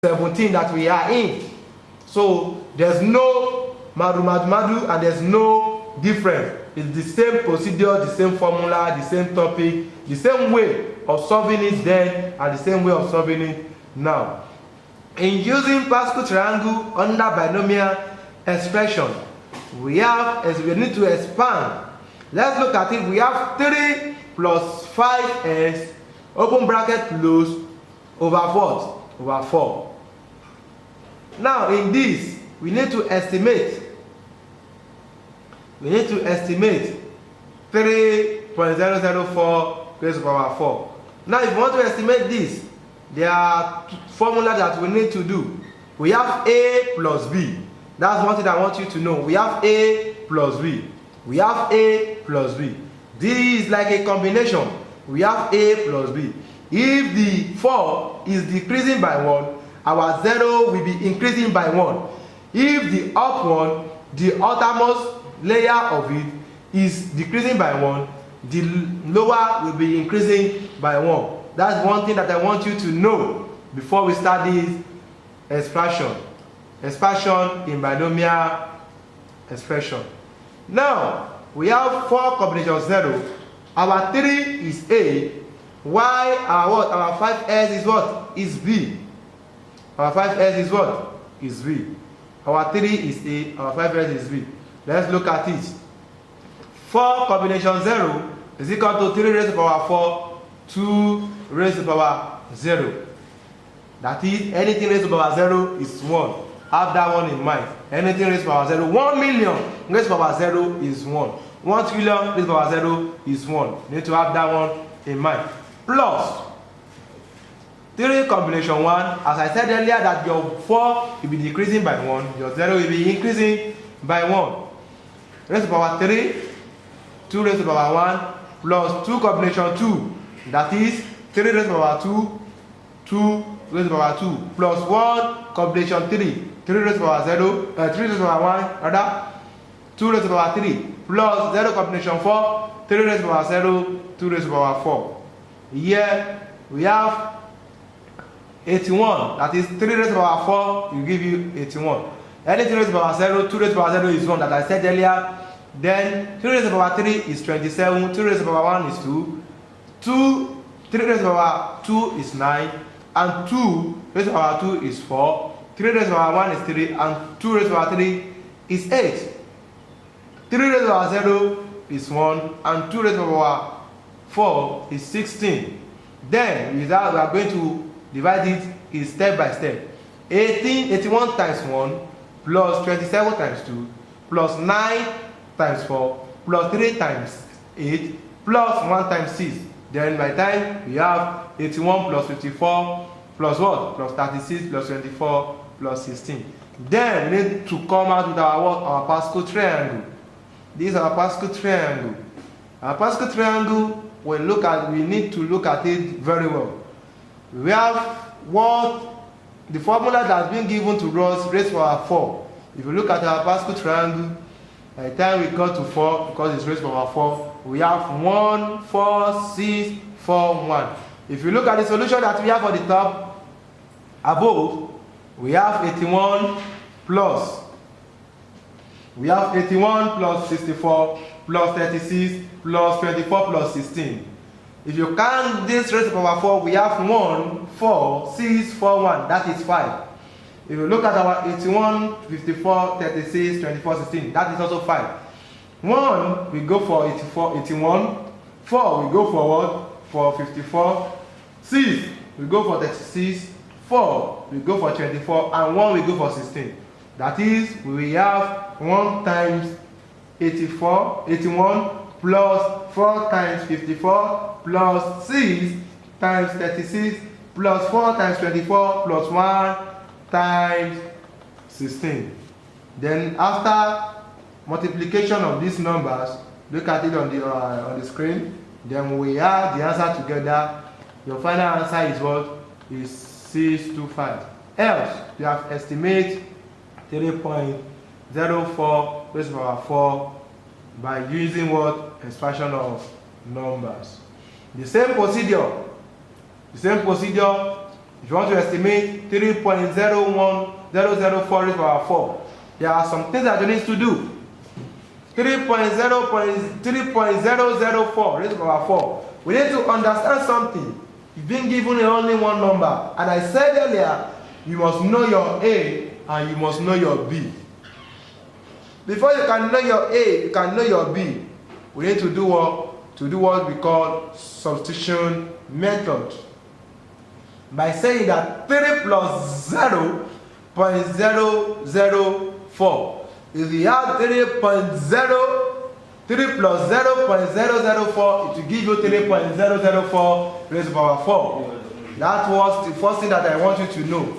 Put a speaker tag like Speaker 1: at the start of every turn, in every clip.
Speaker 1: 17 that we are in. So there's no madu and there's no difference. It's the same procedure, the same formula, the same topic, the same way of solving it then and the same way of solving it now. In using Pascal triangle under binomial expression, we need to expand. Let's look at it. We have 3 plus 5s, open bracket close, over what? Over 4. Now in this, we need to estimate. We need to estimate 3.004 raised to the power 4. Now if you want to estimate this, there are formulas that we need to do. We have A plus B. That's one thing I want you to know. We have A plus B. We have A plus B. This is like a combination. We have A plus B. If the 4 is decreasing by 1, our 0 will be increasing by 1. If the up one, the outermost layer of it, is decreasing by 1, the lower will be increasing by 1. That's one thing that I want you to know before we start this expression in binomial expression. Now we have 4 combination 0. Our 3 is A, while our 5s is what? Is B. Our 5s is what? Is B. Our 3 is A, our 5s is B. Let's look at it. 4 combination 0 is equal to 3 raised to the power 4, 2 raised to the power 0. That is, anything raised to the power 0 is 1. Have that one in mind. Anything raised to the power 0, 1 million raised to the power 0 is 1. 1 trillion raised to the power 0 is 1. You need to have that one in mind. Plus 3 combination 1, as I said earlier that your 4 will be decreasing by 1, your 0 will be increasing by 1. Raised to the power 3, 2 raised to the power 1, plus 2 combination 2, that is 3 raised to the power 2, 2 raised to the power 2, plus 1 combination 3, 3 raised to the power 0, 3 raised to the power 1, rather, 2 raised to the power 3, plus 0 combination 4, 3 raised to the power 0, 2 raised to the power 4. Here we have 81, that is 3 raised to the power 4 will give you 81. Anything raised to the power 0, 2 raised to the power 0 is 1, that I said earlier. Then 3 raised to the power 3 is 27, 2 raised to the power 1 is 2, 3 raised to the power 2 is 9, and 2 raised to the power 2 is 4, 3 raised to the power 1 is 3, and 2 raised to the power 3 is 8. 3 raised to the power 0 is 1, and 2 raised to the power 4 is 16. Then we are going to divide it step by step. 81 times 1 plus 27 times 2 plus 9 times 4 plus 3 times 8 plus 1 times 6. Then by time we have 81 plus 54 plus what? Plus 36 plus 24 plus 16. Then we need to come out with our what? Our Pascal triangle. This is our Pascal triangle. Our Pascal triangle, we need to look at it very well. We have what the formula that has been given to us raised to the power 4. If you look at our Pascal triangle, by the time we got to 4, because it's raised to the power 4, we have 1, 4, 6, 4, 1. If you look at the solution that we have on the top, above, we have 81 plus. We have 81 plus 64 plus 36 plus 24 plus 16. If you count this raised to the power 4, we have 1, 4, 6, 4, 1. That is 5. If you look at our 81, 54, 36, 24, 16, that is also 5. 1, we go for 81. 4, we go for what? For 54. 6, we go for 36. 4, we go for 24. And 1, we go for 16. That is, we have 1 times 81 plus 4 times 54 plus 6 times 36 plus 4 times 24 plus 1 times 16. Then after multiplication of these numbers, look at it on the screen, then we add the answer together. Your final answer is what? Is 625. Else, you have estimate 3.04 raised to the power 4 by using what? Expansion of numbers. The same procedure If you want to estimate 3.01004 raised to the power 4, there are some things that you need to do. 3.004 raised to the power 4. We need to understand something. You've been given only one number, and I said earlier, you must know your A and you must know your B. Before you can know your A, you can know your B. We need to do what? To do what we call substitution method. By saying that 3 plus 0.004. If we have 3 plus 0.004, it will give you 3.004 raised to the power 4. That was the first thing that I want you to know.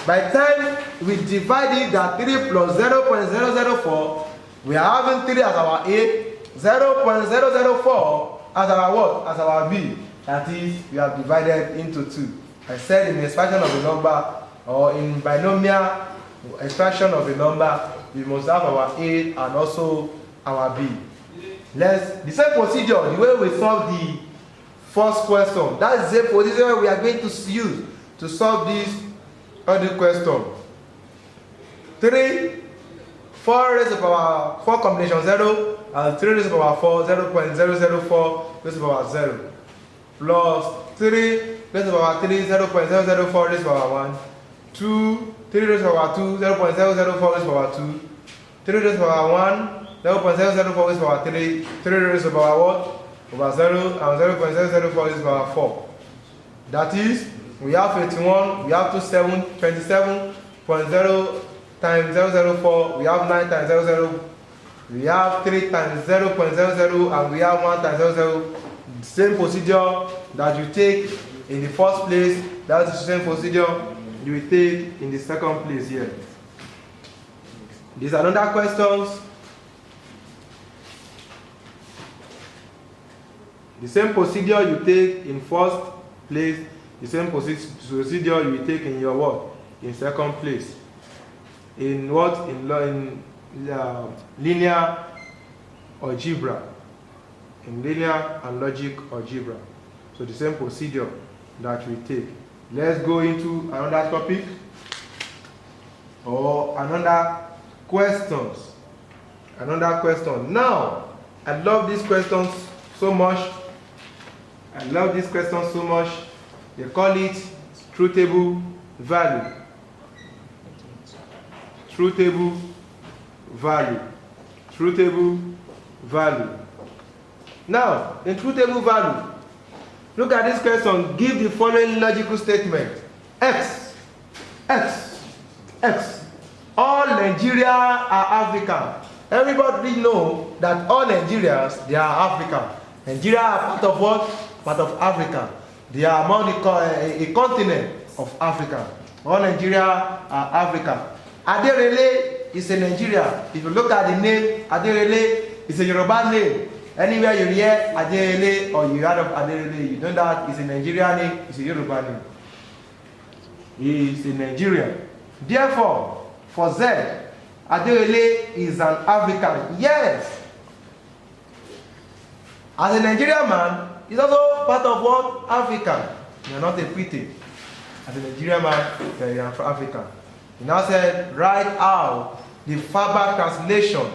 Speaker 1: By the time we divide it, that 3 plus 0.004, we are having 3 as our A, 0.004 as our what? As our B. That is, we have divided into 2. I said in expansion of a number, or in binomial expansion of a number, we must have our A and also our B. The same procedure, the way we solve the first question, that is the same procedure we are going to use to solve this other question. 4 raised to the power 4 combination 0, and 3 raised to the power 4, 0.004 raised to the power 0, plus 3 raised to the power 3, 0.004 raised to the power 1, 2, 3 raised to the power 2, 0.004 raised to the power 2, 3 raised to the power 1, 0.004 raised to the power 3, 3 raised to the power what? Over 0, and 0.004 raised to the power 4. That is, we have 81, we have 27.0 times 004, we have 9 times 00, we have 3 times 0.00, and we have 1 times 00. The same procedure that you take in the first place, that's the same procedure you will take in the second place here. These are another questions. The same procedure you take in first place, the same procedure you will take in your what? In second place. In what? In linear algebra. In linear and logic algebra. So the same procedure that we take. Let's go into another topic or another questions. Another question. Now, I love these questions so much. I love these questions so much. They call it truth table value. Truth table value. Truth table value. Now, in truth table value, look at this question. Give the following logical statement. X. All Nigeria are African. Everybody know that all Nigerians, they are African. Nigeria are part of what? Part of Africa. They are among a continent of Africa. All Nigeria are African. Aderele is a Nigeria. If you look at the name, Aderele is a Yoruba name. Anywhere you hear Aderele or you heard of Aderele, you know that it's a Nigerian name, it's a Yoruba name. He is a Nigerian. Therefore, for Z, Aderele is an African. Yes. As a Nigerian man, he's also part of what? Africa. You're not a pretty. As a Nigerian man, you're African. He now said, write out the Faber translation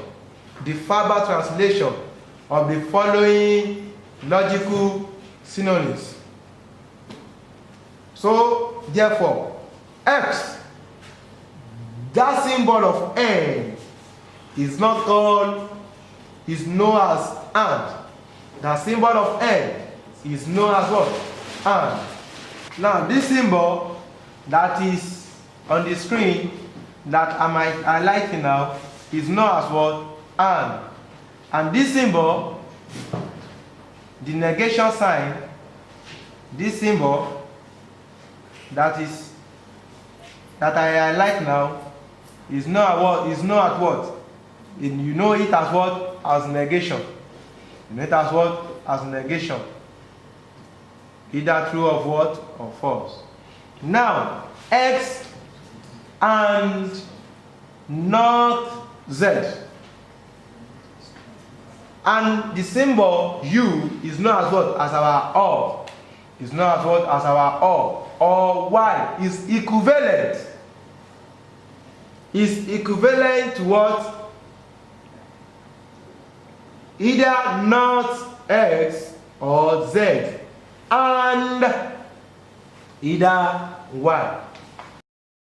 Speaker 1: of the following logical synonyms. So, therefore, X, that symbol of N, is not called, is known as and. The symbol of N is known as what? And. Now, this symbol that is on the screen that I might highlight now is known as what? And this symbol, the negation sign, this symbol that I highlight now is known as what? Is known as what? You know it as what? As negation. You know it as what? As negation. Either true of what? Or false. Now, X and not Z. And the symbol U is known as what? As our or. is known as what? As our or y is equivalent. Is equivalent to what? Either not x or z and either y.